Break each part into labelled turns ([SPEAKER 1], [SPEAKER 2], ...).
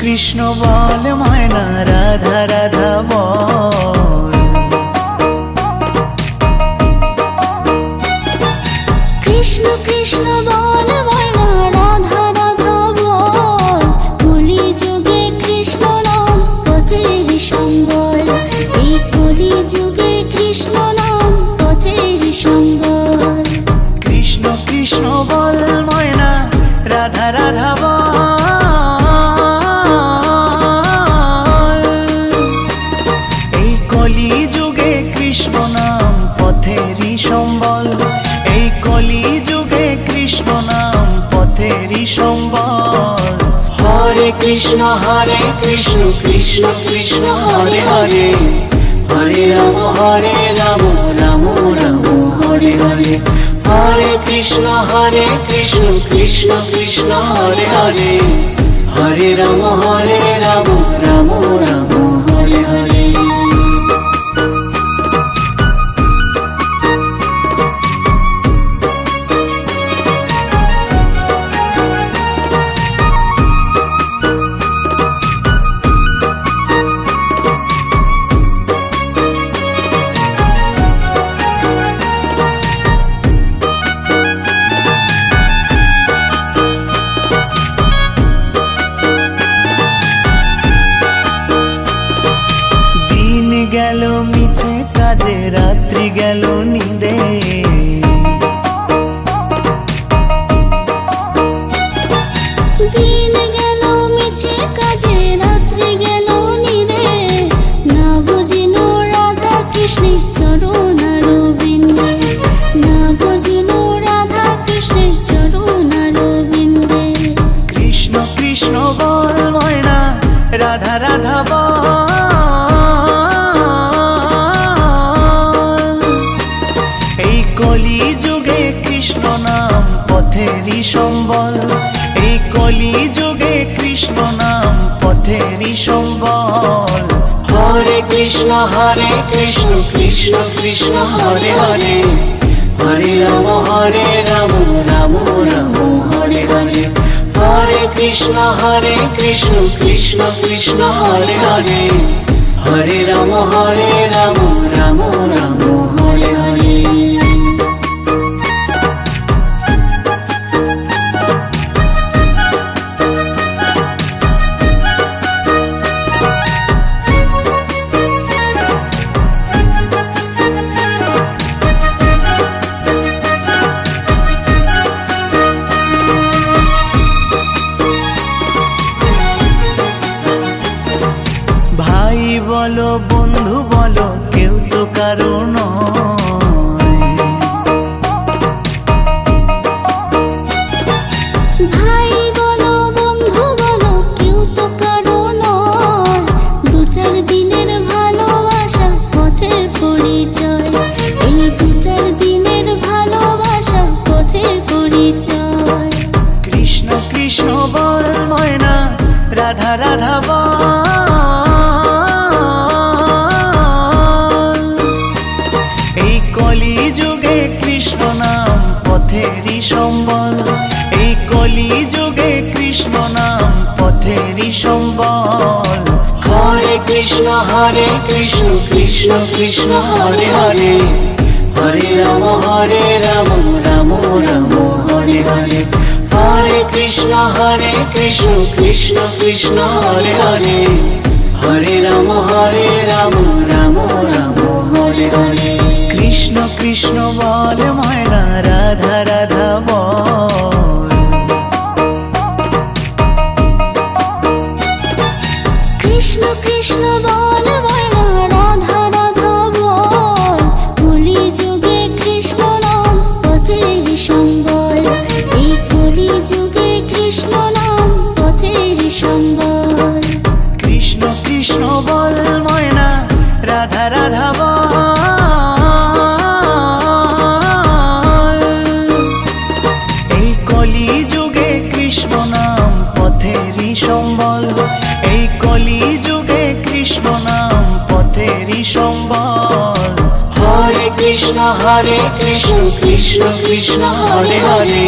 [SPEAKER 1] কৃষ্ণ বল ময়না রাধা রাধা বল।
[SPEAKER 2] কৃষ্ণ কৃষ্ণ বল ময়না রাধা রাধা বল। কলি যুগে কৃষ্ণ নাম পথের সম্বল। এই কলি যুগে কৃষ্ণ নাম পথের সম্বল।
[SPEAKER 1] কৃষ্ণ কৃষ্ণ বল ময়না রাধা রাধা বল। এই কলি যুগে কৃষ্ণ নাম পথেরই সম্বল। এই কলি যুগে কৃষ্ণ নাম পথেরই সম্বল।
[SPEAKER 3] হরে কৃষ্ণ কৃষ্ণ কৃষ্ণ হরে হরে। হরে রাম রাম রাম হরে হরে। হরে কৃষ্ণ কৃষ্ণ কৃষ্ণ হরে হরে। হরে রাম রাম রাম হরে হরে।
[SPEAKER 1] গেল মিছে কাজে রাত্রি গেল নিদে।
[SPEAKER 2] দিন গেল মিছে কাজে রাত্রি গেল নিদে। না বুঝিল রাধা কৃষ্ণের চরণার বিন্দে। না বুঝিল রাধা কৃষ্ণের চরণার বিন্দে।
[SPEAKER 1] কৃষ্ণ কৃষ্ণ বল ময়না রাধা রাধা বল। এই কলি যুগে কৃষ্ণ নাম পথেরই সম্বল। এই কলি যুগে কৃষ্ণ নাম পথেরই সম্বল।
[SPEAKER 3] হরে কৃষ্ণ কৃষ্ণ কৃষ্ণ হরে হরে। হরে রাম রাম রাম হরে হরে। হরে কৃষ্ণ কৃষ্ণ কৃষ্ণ হরে হরে। হরে রাম রাম রাম হরে হরে।
[SPEAKER 1] ভাই বলো বন্ধু বলো কেউ তো কারো নয়।
[SPEAKER 2] ভাই বলো বন্ধু বলো কেউ তো কারো নয়। দু চার দিনের ভালোবাসা পথের পরিচয়। এই দু চার দিনের ভালোবাসা পথের পরিচয়।
[SPEAKER 1] কৃষ্ণ কৃষ্ণ বল ময়না রাধা রাধা বল। এই কলি যুগে কৃষ্ণ নাম পথেরই সম্বল। এই কলি যুগে কৃষ্ণ নাম পথেরই সম্বল।
[SPEAKER 3] হরে কৃষ্ণ কৃষ্ণ কৃষ্ণ হরে হরে। হরে রাম রাম রাম হরে হরে। হরে কৃষ্ণ কৃষ্ণ কৃষ্ণ হরে হরে। হরে রাম রাম রাম হরে হরে।
[SPEAKER 1] কৃষ্ণ কৃষ্ণ বল ময়না রাধা রাধা বল।
[SPEAKER 2] কৃষ্ণ কৃষ্ণ বল ময়না রাধা রাধা বল। কলি যুগে কৃষ্ণ নাম পথের সম্বল। এই কলি যুগে কৃষ্ণ নাম পথের সম্বল।
[SPEAKER 1] কৃষ্ণ কৃষ্ণ বল ময়না রাধা রাধা বল। এই কলি যুগে কৃষ্ণ নাম পথেরই সম্বল। এই কলি যুগে কৃষ্ণ নাম পথেরই সম্বল।
[SPEAKER 3] হরে কৃষ্ণ কৃষ্ণ কৃষ্ণ হরে হরে।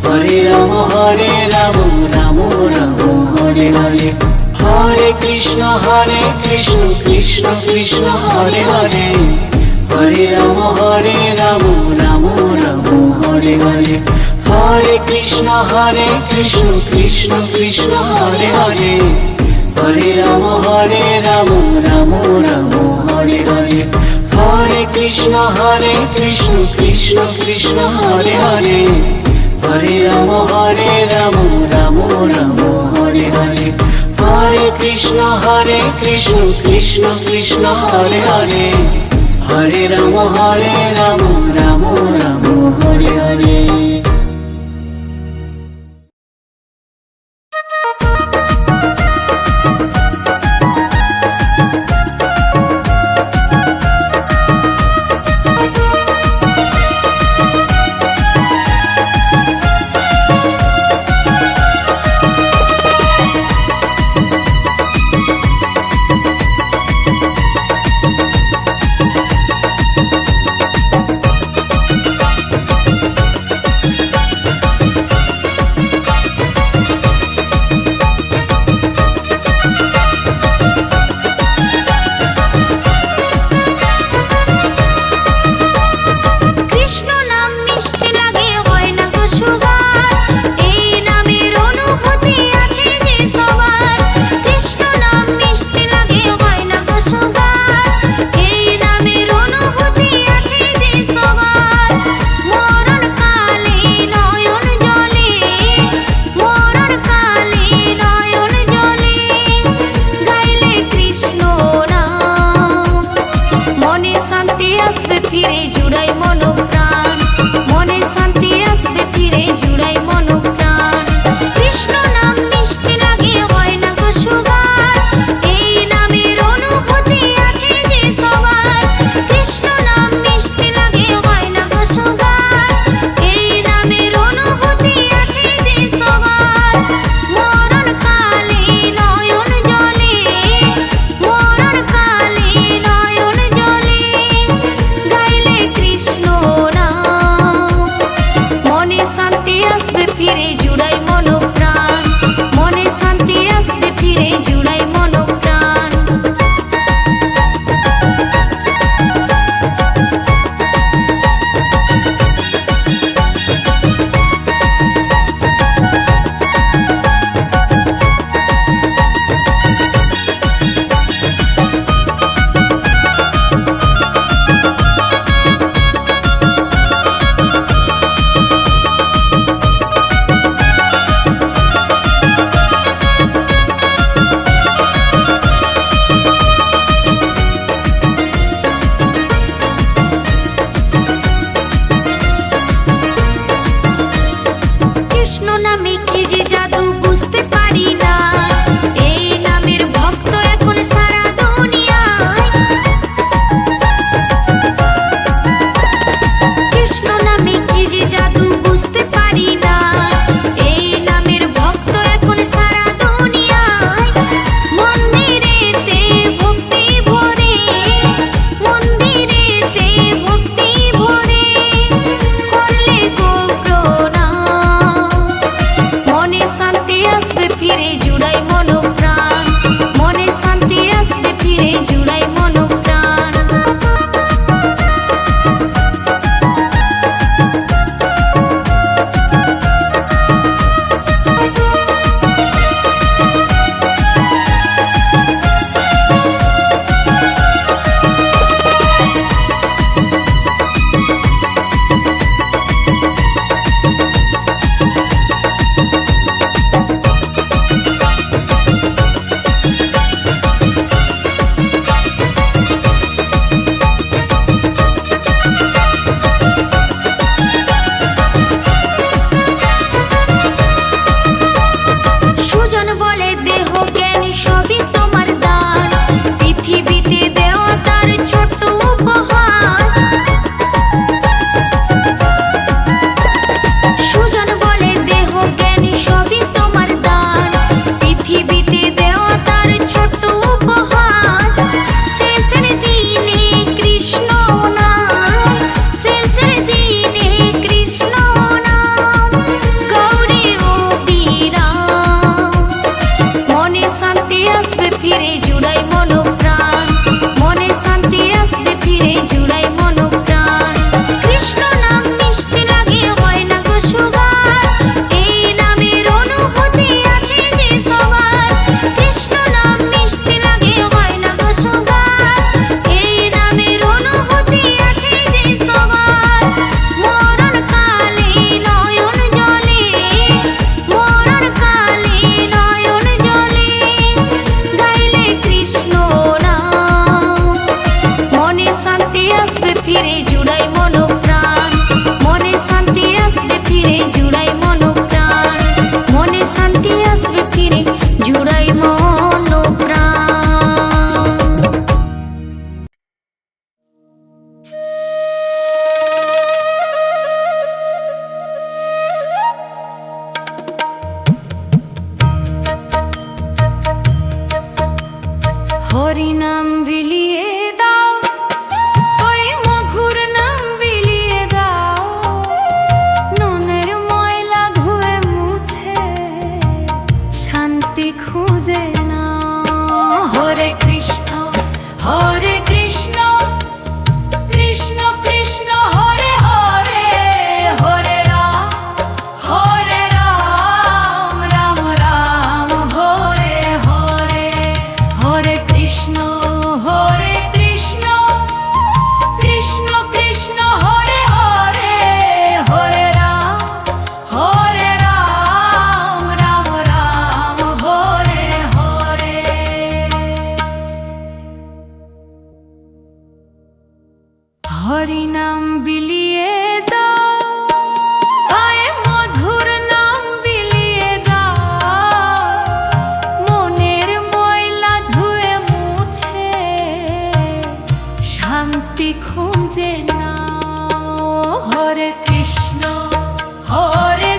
[SPEAKER 3] হরে রাম রাম রাম হরে হরে হরে হরে কৃষ্ণ কৃষ্ণ কৃষ্ণ হরে হরে হরে রাম রাম রাম হরে হরে হরে কৃষ্ণ কৃষ্ণ কৃষ্ণ হরে হরে হরে রাম রাম রাম হরে হরে হরে কৃষ্ণ কৃষ্ণ কৃষ্ণ হরে হরে হরে রাম রাম রাম হরে হরে হরে কৃষ্ণ কৃষ্ণ কৃষ্ণ হরে হরে হরে রাম রাম রাম হরে হরে
[SPEAKER 2] কৃষ্ণ
[SPEAKER 4] হরি নাম বিলিয়ে দাও, পায়ে মধুর নাম বিলিয়ে দাও, মনের ময়লা ধুয়ে মুছে শান্তি খুঁজে নাও। হরে কৃষ্ণ হরে